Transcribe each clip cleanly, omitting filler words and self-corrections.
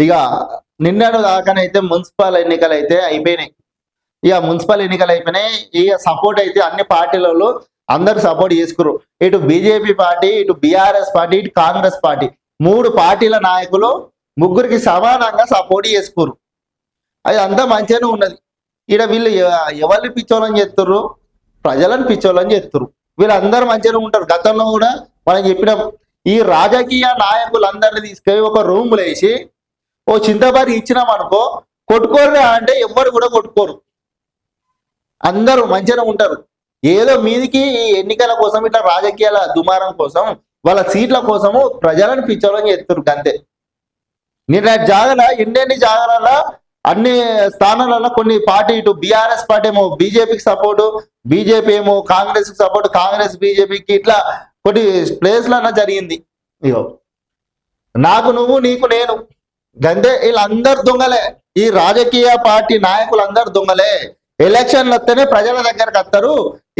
ఇక నిన్నటి దాకానైతే మున్సిపల్ ఎన్నికలు అయితే అయిపోయినాయి. ఇక మున్సిపల్ ఎన్నికలు అయిపోయినాయి. ఇక సపోర్ట్ అయితే అన్ని పార్టీలలో అందరు సపోర్ట్ చేసుకురు. ఇటు బీజేపీ పార్టీ, ఇటు బీఆర్ఎస్ పార్టీ, ఇటు కాంగ్రెస్ పార్టీ, మూడు పార్టీల నాయకులు ముగ్గురికి సమానంగా సపోర్ట్ చేసుకురు. అది అంతా మంచిగానే ఉన్నది. ఈడ వీళ్ళు ఎవరిని పిచ్చోళ్ళని చేస్తుర్రు, ప్రజలను పిచ్చోళ్ళని చేస్తుర్రు. వీళ్ళందరూ మంచిగానే ఉంటారు. గతంలో కూడా మనం చెప్పినాం, ఈ రాజకీయ నాయకులందరినీ తీసుకొని ఒక రూమ్లో వేసి ఓ చింతబారి ఇచ్చినాం అనుకో, కొట్టుకోరు అంటే ఎవ్వరు కూడా కొట్టుకోరు, అందరూ మంచిగానే ఉంటారు. ఏదో మీదికి ఈ ఎన్నికల కోసం ఇట్లా రాజకీయాల దుమారం కోసం వాళ్ళ సీట్ల కోసము ప్రజలను పిచ్చోళ్ళని చేస్తున్నారు అంతే. నిన్న జాగల ఎన్ని జాగాల అన్ని స్థానాలలో కొన్ని పార్టీ, ఇటు బీఆర్ఎస్ పార్టీ ఏమో బీజేపీకి సపోర్టు, బీజేపీ ఏమో కాంగ్రెస్ కి సపోర్టు, కాంగ్రెస్ బీజేపీకి, ఇట్లా కొన్ని ప్లేస్లన్నా జరిగింది. ఇగో నాకు నువ్వు, నీకు నేను, గంతే. వీళ్ళందరు దొంగలే. ఈ రాజకీయ పార్టీ నాయకులందరూ దొంగలే. ఎలక్షన్లు వస్తేనే ప్రజల దగ్గరకు వస్తారు.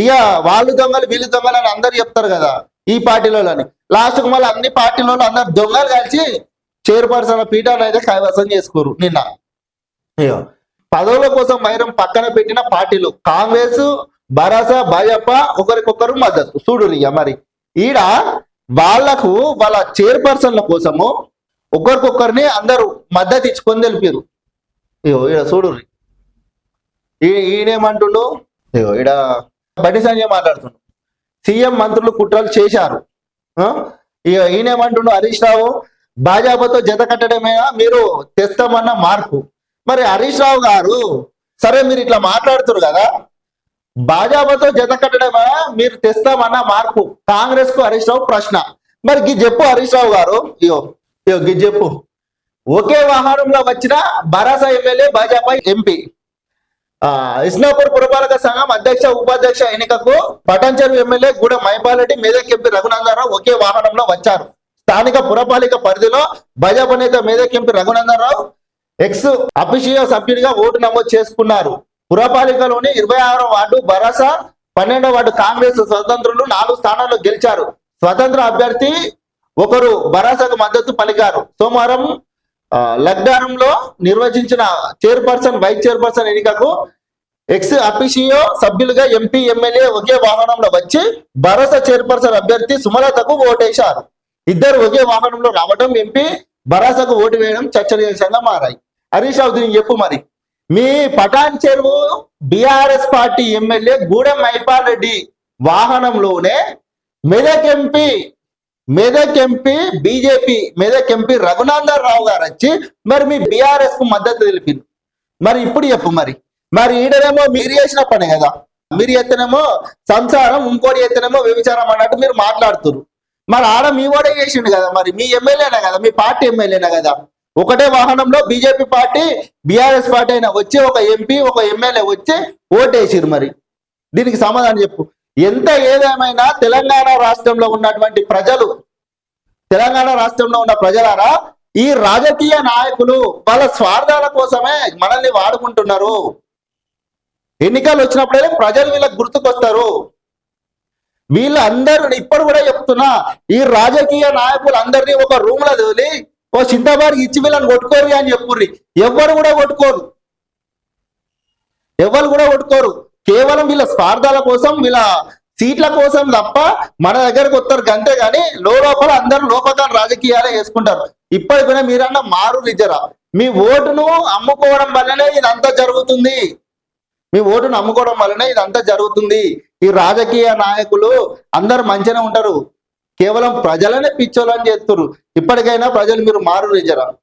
ఇక వాళ్ళు దొంగలు వీళ్ళు దొంగలు అని అందరు చెప్తారు కదా ఈ పార్టీలోని. లాస్ట్కు మళ్ళీ అన్ని పార్టీలలో అందరు దొంగలు కలిసి చైర్పర్సన్ పీఠాలు అయితే కైవసం చేసుకోరు. నిన్న ఇక పదవుల కోసం వైరం పక్కన పెట్టిన పార్టీలు కాంగ్రెస్, భరోసా, భాజపా ఒకరికొకరు మద్దతు చూడు. ఇక మరి ఈడ వాళ్లకు వాళ్ళ చైర్పర్సన్ల కోసము ఒకరికొకరిని అందరూ మద్దతు ఇచ్చుకొని తెలిపారు. ఇగో ఈడ చూడు, ఈయనేమంటుండు, ఇగో ఈడ బండి సంజయ్ మాట్లాడుతుండు, సీఎం మంత్రులు కుట్రలు చేశారు. ఇక ఈయనేమంటుండు, హరీష్ రావు భాజపాతో జత కట్టడమేనా మీరు తెస్తామన్న మార్పు. మరి హరీష్ రావు గారు, సరే మీరు ఇట్లా మాట్లాడుతున్నారు కదా, భాజపాతో జత కట్టడమేనా మీరు తెస్తామన్న మార్పు, కాంగ్రెస్ కు హరీష్ రావు ప్రశ్న. మరి గి చెప్పు హరీష్ రావు గారు, ఇయో గి చెప్పు. ఒకే వాహనంలో వచ్చిన భరోసా ఎమ్మెల్యే, భాజపా ఎంపీ, ఇస్నాపూర్ పురపాలక సంఘం అధ్యక్ష ఉపాధ్యక్ష ఎన్నికకు పటాన్చెరు ఎమ్మెల్యే గూడెం మైపాలరెడ్డి, మెదక్ ఎంపీ రఘునందనరావు ఒకే వాహనంలో వచ్చారు. స్థానిక పురపాలిక పరిధిలో భాజపా నేత Medak MP Raghunandan Rao ex officio సభ్యుడిగా ఓటు నమోదు చేసుకున్నారు. పురపాలికలోని 26వ వార్డు భరోసా, 12వ వార్డు కాంగ్రెస్ స్వతంత్రులు 4 స్థానాల్లో గెలిచారు. స్వతంత్ర అభ్యర్థి ఒకరు భరోసాకు మద్దతు పలికారు. సోమవారం లక్డారంలో నిర్వచించిన చైర్పర్సన్, వైస్ చైర్పర్సన్ ఎన్నికకు ఎక్స్ అఫీషియో సభ్యులుగా ఎంపీ, ఎమ్మెల్యే ఒకే వాహనంలో వచ్చి భరోసా చైర్పర్సన్ అభ్యర్థి సుమలతకు ఓటేశారు. ఇద్దరు ఒకే వాహనంలో రావడం, ఎంపీ భరోసాకు ఓటు వేయడం చర్చనీయాంశంగా మారాయి. హరీష్ రావు దీనికి చెప్పు, మరి మీ Patan Cheruvu BRS party MLA Gudem Mahipal Reddy వాహనంలోనే Medak MP BJP Medak MP Raghunandan Rao garu వచ్చి మరి మీ బీఆర్ఎస్ కు మద్దతు తెలిపింది. మరి ఇప్పుడు చెప్పు, మరి ఈడనేమో మీరు చేసిన పని కదా, మీరు ఎత్తనేమో సంసారం, ఇంకోటి ఎత్తనేమో వ్యభిచారం అన్నట్టు మీరు మాట్లాడుతున్నారు. మరి ఆడ మీ ఓడే చేసిండు కదా, మరి మీ ఎమ్మెల్యేనే కదా, మీ పార్టీ ఎమ్మెల్యేనే కదా. ఒకటే వాహనంలో బీజేపీ పార్టీ, బీఆర్ఎస్ పార్టీ అయినా వచ్చి ఒక ఎంపీ, ఒక ఎమ్మెల్యే వచ్చి ఓటేసిరు. మరి దీనికి సమాధానం చెప్పు. ఎంత ఏదేమైనా తెలంగాణ రాష్ట్రంలో ఉన్నటువంటి ప్రజలు, తెలంగాణ రాష్ట్రంలో ఉన్న ప్రజలారా, ఈ రాజకీయ నాయకులు వాళ్ళ స్వార్థాల కోసమే మనల్ని వాడుకుంటున్నారు. ఎన్నికలు వచ్చినప్పుడే ప్రజలు వీళ్ళకి గుర్తుకొస్తారు. వీళ్ళందరూ ఇప్పుడు కూడా చెప్తున్నా, ఈ రాజకీయ నాయకులు అందరినీ ఒక రూమ్ లో తోలి ఓ చింతబారికి ఇచ్చి వీళ్ళని కొట్టుకోరు అని చెప్పుర్రి. ఎవరు కూడా కొట్టుకోరు. కేవలం వీళ్ళ స్వార్థాల కోసం, వీళ్ళ సీట్ల కోసం తప్ప మన దగ్గరకు వస్తారు గంతే. గాని లోపల అందరూ లోపల రాజకీయాలే చేసుకుంటారు. ఇప్పటికైనా మీరన్నా మారు నిజరా. మీ ఓటును అమ్ముకోవడం వల్లనే ఇదంతా జరుగుతుంది. ఈ రాజకీయ నాయకులు అందరు మంచిగానే ఉంటారు, కేవలం ప్రజలనే పిచ్చోళ్ళని చేస్తున్నారు. ఇప్పటికైనా ప్రజలు మీరు మారు నిజరా.